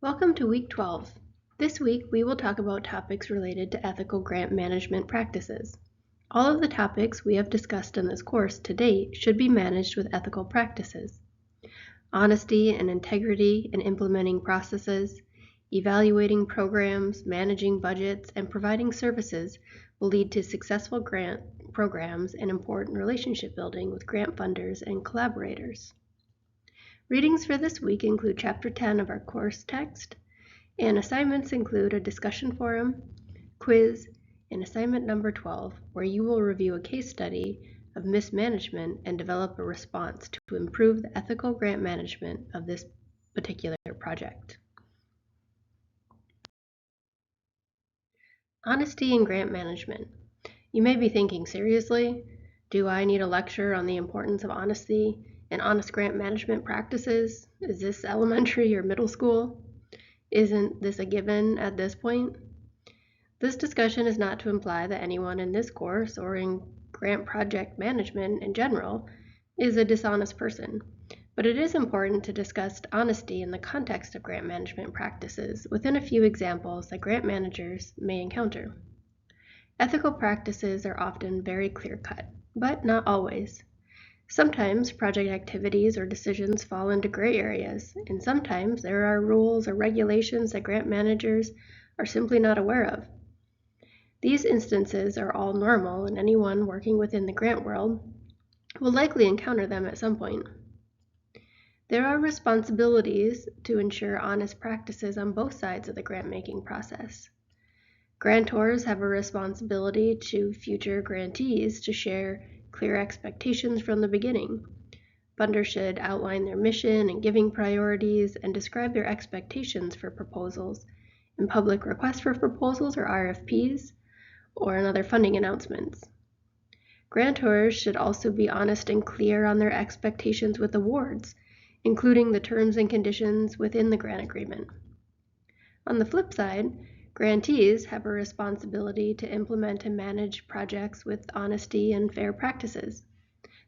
Welcome to Week 12. This week we will talk about topics related to ethical grant management practices. All of the topics we have discussed in this course to date should be managed with ethical practices. Honesty and integrity in implementing processes, evaluating programs, managing budgets, and providing services will lead to successful grant programs and important relationship building with grant funders and collaborators. Readings for this week include Chapter 10 of our course text, and assignments include a discussion forum, quiz, and assignment number 12, where you will review a case study of mismanagement and develop a response to improve the ethical grant management of this particular project. Honesty in grant management. You may be thinking, seriously? Do I need a lecture on the importance of honesty and honest grant management practices? Is this elementary or middle school? Isn't this a given at this point? This discussion is not to imply that anyone in this course or in grant project management in general is a dishonest person, but it is important to discuss honesty in the context of grant management practices within a few examples that grant managers may encounter. Ethical practices are often very clear-cut, but not always. Sometimes project activities or decisions fall into gray areas, and sometimes there are rules or regulations that grant managers are simply not aware of. These instances are all normal, and anyone working within the grant world will likely encounter them at some point. There are responsibilities to ensure honest practices on both sides of the grant-making process. Grantors have a responsibility to future grantees to share clear expectations from the beginning. Funders should outline their mission and giving priorities and describe their expectations for proposals in public requests for proposals or RFPs or in other funding announcements. Grantors should also be honest and clear on their expectations with awards, including the terms and conditions within the grant agreement. On the flip side, grantees have a responsibility to implement and manage projects with honesty and fair practices.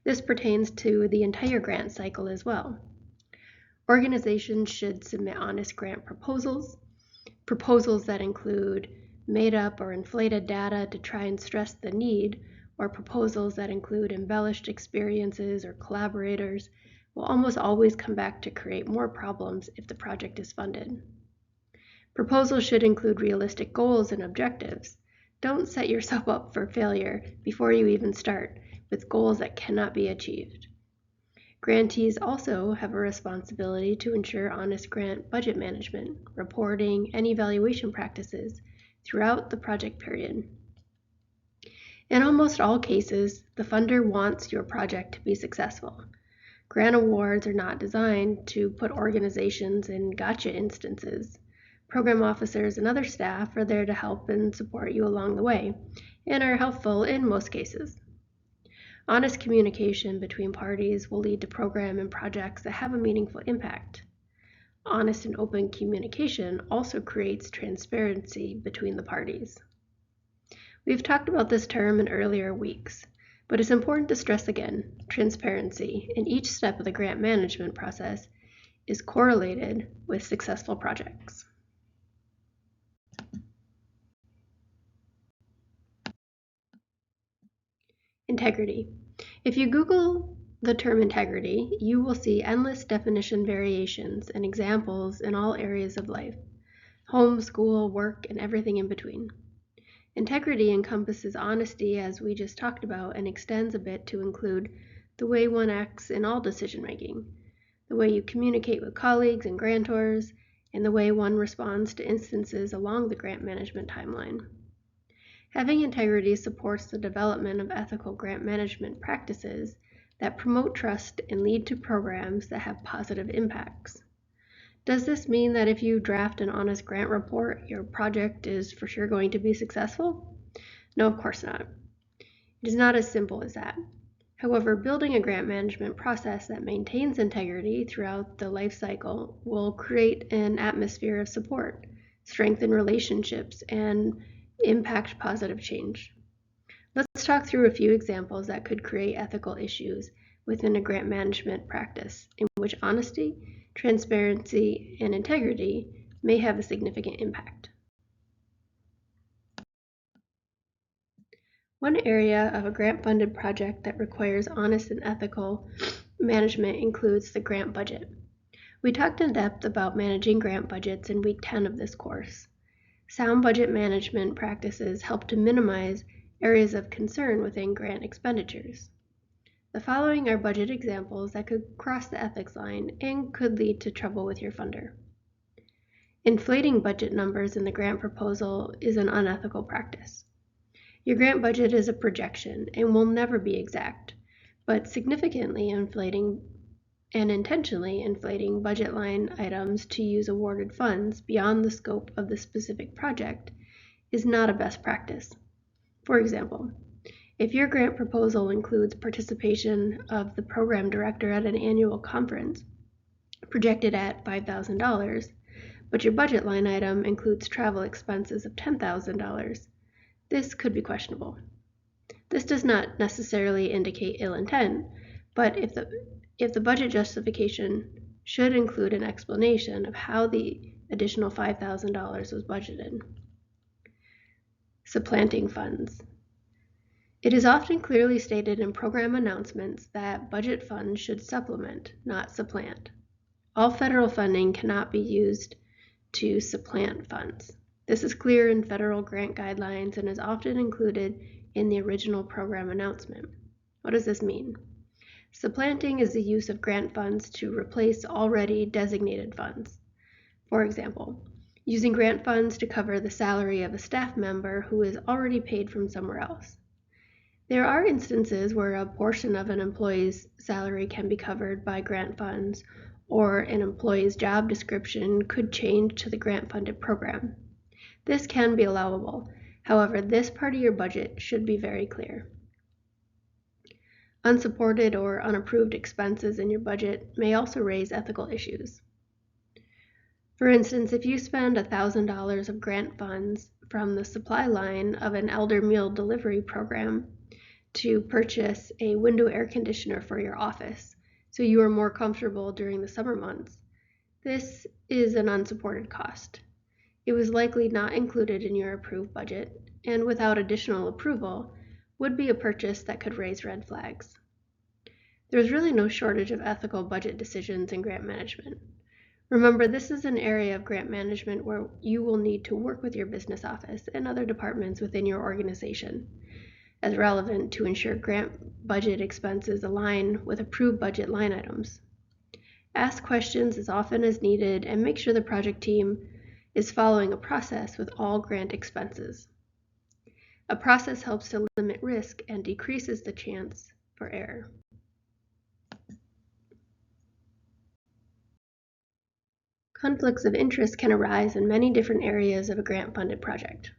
This pertains to the entire grant cycle as well. Organizations should submit honest grant proposals that include made-up or inflated data to try and stress the need, or proposals that include embellished experiences or collaborators will almost always come back to create more problems if the project is funded. Proposals should include realistic goals and objectives. Don't set yourself up for failure before you even start with goals that cannot be achieved. Grantees also have a responsibility to ensure honest grant budget management, reporting, and evaluation practices throughout the project period. In almost all cases, the funder wants your project to be successful. Grant awards are not designed to put organizations in gotcha instances. Program officers and other staff are there to help and support you along the way, and are helpful in most cases. Honest communication between parties will lead to program and projects that have a meaningful impact. Honest and open communication also creates transparency between the parties. We've talked about this term in earlier weeks, but it's important to stress again, transparency in each step of the grant management process is correlated with successful projects. Integrity. If you Google the term integrity, you will see endless definition variations and examples in all areas of life: home, school, work, and everything in between. Integrity encompasses honesty, as we just talked about, and extends a bit to include the way one acts in all decision making, the way you communicate with colleagues and grantors, and the way one responds to instances along the grant management timeline. Having integrity supports the development of ethical grant management practices that promote trust and lead to programs that have positive impacts. Does this mean that if you draft an honest grant report, your project is for sure going to be successful? No, of course not. It is not as simple as that. However, building a grant management process that maintains integrity throughout the life cycle will create an atmosphere of support, strengthen relationships, and impact positive change. Let's talk through a few examples that could create ethical issues within a grant management practice in which honesty, transparency, and integrity may have a significant impact. One area of a grant-funded project that requires honest and ethical management includes the grant budget. We talked in depth about managing grant budgets in week 10 of this course. Sound budget management practices help to minimize areas of concern within grant expenditures. The following are budget examples that could cross the ethics line and could lead to trouble with your funder. Inflating budget numbers in the grant proposal is an unethical practice. Your grant budget is a projection and will never be exact, but significantly inflating and intentionally inflating budget line items to use awarded funds beyond the scope of the specific project is not a best practice. For example, if your grant proposal includes participation of the program director at an annual conference projected at $5,000, but your budget line item includes travel expenses of $10,000, this could be questionable. This does not necessarily indicate ill intent, but if the budget justification should include an explanation of how the additional $5,000 was budgeted. Supplanting funds. It is often clearly stated in program announcements that budget funds should supplement, not supplant. All federal funding cannot be used to supplant funds. This is clear in federal grant guidelines and is often included in the original program announcement. What does this mean? Supplanting is the use of grant funds to replace already designated funds. For example, using grant funds to cover the salary of a staff member who is already paid from somewhere else. There are instances where a portion of an employee's salary can be covered by grant funds, or an employee's job description could change to the grant-funded program. This can be allowable. However, this part of your budget should be very clear. Unsupported or unapproved expenses in your budget may also raise ethical issues. For instance, if you spend $1,000 of grant funds from the supply line of an elder meal delivery program to purchase a window air conditioner for your office so you are more comfortable during the summer months, this is an unsupported cost. It was likely not included in your approved budget, and without additional approval, would be a purchase that could raise red flags. There's really no shortage of ethical budget decisions in grant management. Remember, this is an area of grant management where you will need to work with your business office and other departments within your organization as relevant to ensure grant budget expenses align with approved budget line items. Ask questions as often as needed and make sure the project team is following a process with all grant expenses. A process helps to limit risk and decreases the chance for error. Conflicts of interest can arise in many different areas of a grant-funded project.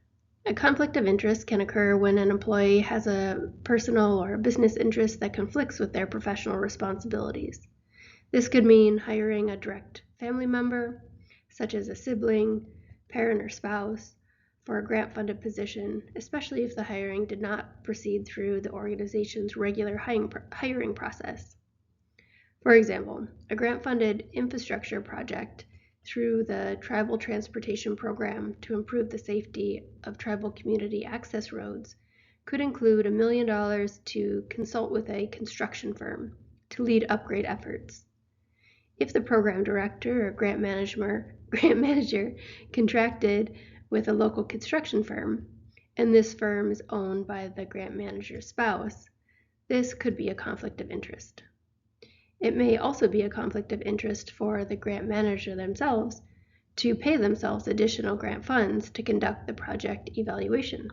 A conflict of interest can occur when an employee has a personal or a business interest that conflicts with their professional responsibilities. This could mean hiring a direct family member, such as a sibling, parent, or spouse, for a grant-funded position, especially if the hiring did not proceed through the organization's regular hiring process. For example, a grant-funded infrastructure project through the Tribal Transportation Program to improve the safety of tribal community access roads could include $1 million to consult with a construction firm to lead upgrade efforts. If the program director or grant manager contracted with a local construction firm, and this firm is owned by the grant manager's spouse, this could be a conflict of interest. It may also be a conflict of interest for the grant manager themselves to pay themselves additional grant funds to conduct the project evaluation.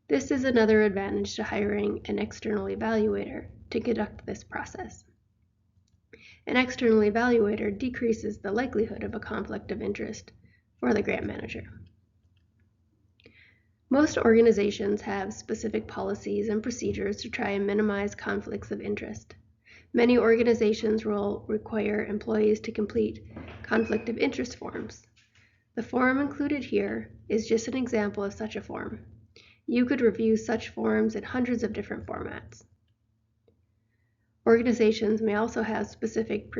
This is another advantage to hiring an external evaluator to conduct this process. An external evaluator decreases the likelihood of a conflict of interest for the grant manager. Most organizations have specific policies and procedures to try and minimize conflicts of interest. Many organizations will require employees to complete conflict of interest forms. The form included here is just an example of such a form. You could review such forms in hundreds of different formats. Organizations may also have specific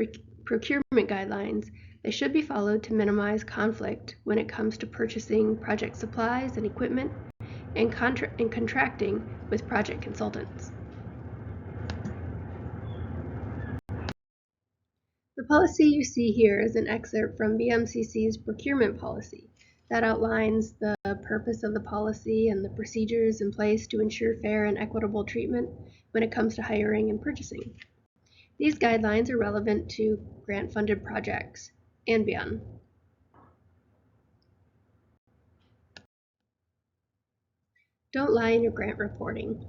procurement guidelines that should be followed to minimize conflict when it comes to purchasing project supplies and equipment and contracting with project consultants. The policy you see here is an excerpt from BMCC's procurement policy that outlines the purpose of the policy and the procedures in place to ensure fair and equitable treatment when it comes to hiring and purchasing. These guidelines are relevant to grant-funded projects and beyond. Don't lie in your grant reporting.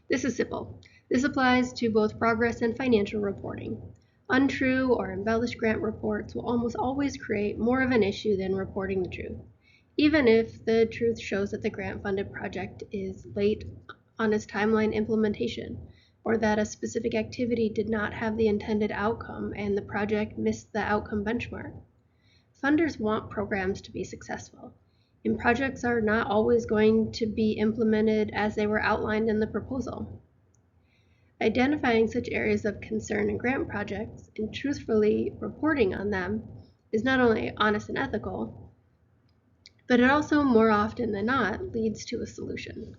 This is simple. This applies to both progress and financial reporting. Untrue or embellished grant reports will almost always create more of an issue than reporting the truth, even if the truth shows that the grant-funded project is late on its timeline implementation, or that a specific activity did not have the intended outcome and the project missed the outcome benchmark. Funders want programs to be successful, and projects are not always going to be implemented as they were outlined in the proposal. Identifying such areas of concern in grant projects and truthfully reporting on them is not only honest and ethical, but it also, more often than not, leads to a solution.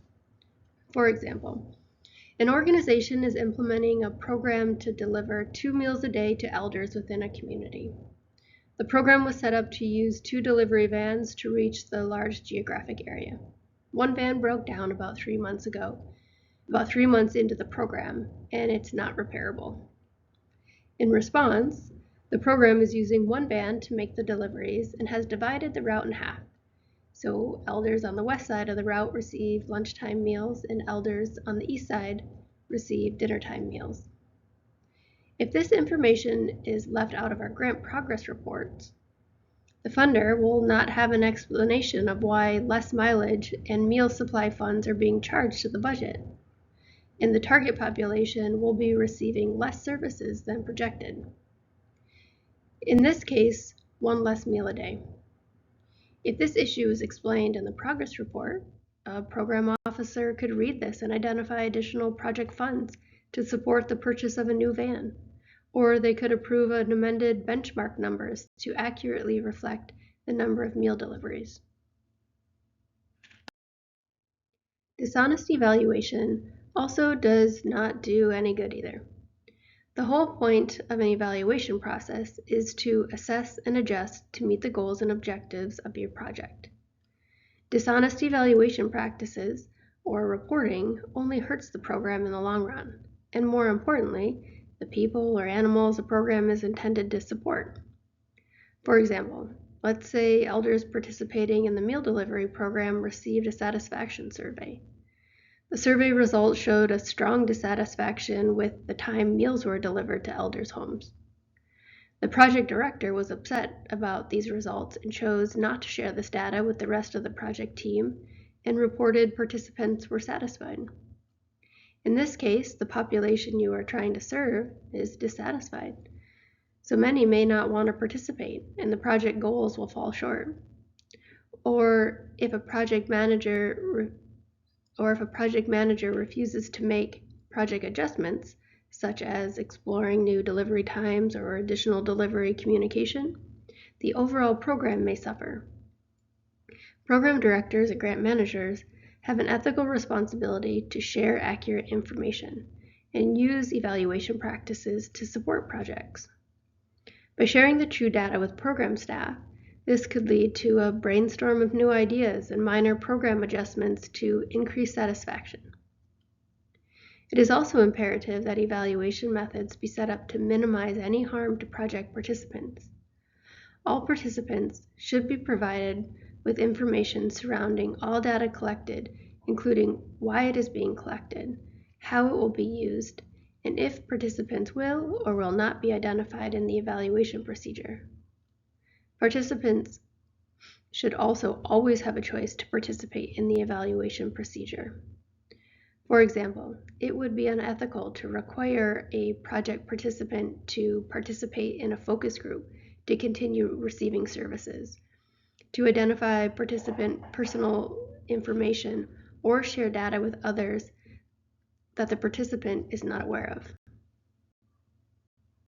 For example, an organization is implementing a program to deliver 2 meals a day to elders within a community. The program was set up to use 2 delivery vans to reach the large geographic area. One van broke down about 3 months into the program, and it's not repairable. In response, the program is using one van to make the deliveries and has divided the route in half. So elders on the west side of the route receive lunchtime meals and elders on the east side receive dinnertime meals. If this information is left out of our grant progress reports, the funder will not have an explanation of why less mileage and meal supply funds are being charged to the budget, and the target population will be receiving less services than projected. In this case, 1 less meal a day. If this issue is explained in the progress report, a program officer could read this and identify additional project funds to support the purchase of a new van, or they could approve an amended benchmark numbers to accurately reflect the number of meal deliveries. Dishonest evaluation also does not do any good either. The whole point of an evaluation process is to assess and adjust to meet the goals and objectives of your project. Dishonest evaluation practices or reporting only hurts the program in the long run, and more importantly, the people or animals the program is intended to support. For example, let's say elders participating in the meal delivery program received a satisfaction survey. The survey results showed a strong dissatisfaction with the time meals were delivered to elders' homes. The project director was upset about these results and chose not to share this data with the rest of the project team and reported participants were satisfied. In this case, the population you are trying to serve is dissatisfied, so many may not want to participate and the project goals will fall short. Or if a project manager refuses to make project adjustments, such as exploring new delivery times or additional delivery communication, the overall program may suffer. Program directors and grant managers have an ethical responsibility to share accurate information and use evaluation practices to support projects. By sharing the true data with program staff, this could lead to a brainstorm of new ideas and minor program adjustments to increase satisfaction. It is also imperative that evaluation methods be set up to minimize any harm to project participants. All participants should be provided with information surrounding all data collected, including why it is being collected, how it will be used, and if participants will or will not be identified in the evaluation procedure. Participants should also always have a choice to participate in the evaluation procedure. For example, it would be unethical to require a project participant to participate in a focus group to continue receiving services, to identify participant personal information, or share data with others that the participant is not aware of.